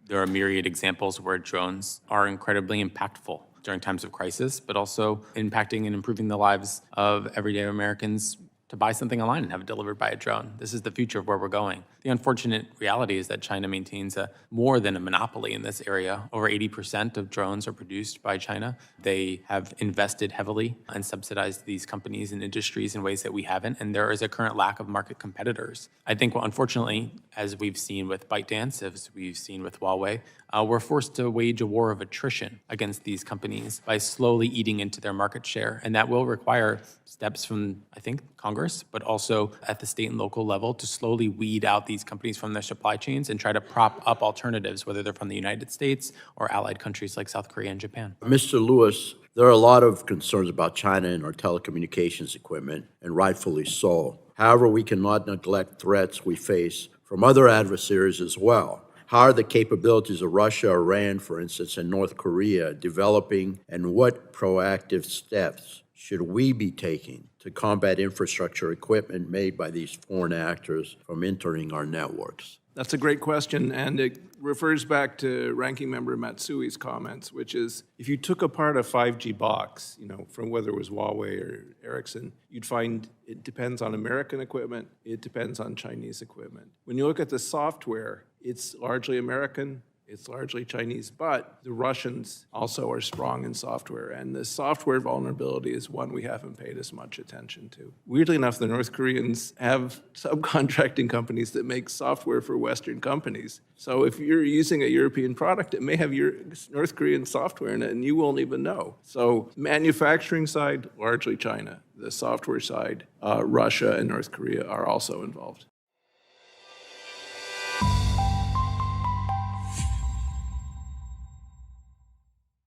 There are myriad examples where drones are incredibly impactful during times of crisis, but also impacting and improving the lives of everyday Americans to buy something online and have it delivered by a drone. This is the future of where we're going. The unfortunate reality is that China maintains more than a monopoly in this area. Over 80% of drones are produced by China. They have invested heavily and subsidized these companies and industries in ways that we haven't, and there is a current lack of market competitors. I think, unfortunately, as we've seen with ByteDance, as we've seen with Huawei, we're forced to wage a war of attrition against these companies by slowly eating into their market share. And that will require steps from, I think, Congress, but also at the state and local level to slowly weed out these companies from their supply chains and try to prop up alternatives, whether they're from the United States or allied countries like South Korea and Japan. Mr. Lewis, there are a lot of concerns about China and our telecommunications equipment, and rightfully so. However, we cannot neglect threats we face from other adversaries as well. How are the capabilities of Russia, Iran, for instance, and North Korea developing, and what proactive steps should we be taking to combat infrastructure equipment made by these foreign actors from entering our networks? That's a great question, and it refers back to Ranking Member Matsui's comments, which is if you took apart a 5G box, from whether it was Huawei or Ericsson, you'd find it depends on American equipment, it depends on Chinese equipment. When you look at the software, it's largely American, it's largely Chinese, but the Russians also are strong in software, and the software vulnerability is one we haven't paid as much attention to. Weirdly enough, the North Koreans have subcontracting companies that make software for Western companies. So if you're using a European product, it may have your North Korean software in it, and you won't even know. So manufacturing side, largely China. The software side, Russia and North Korea are also involved.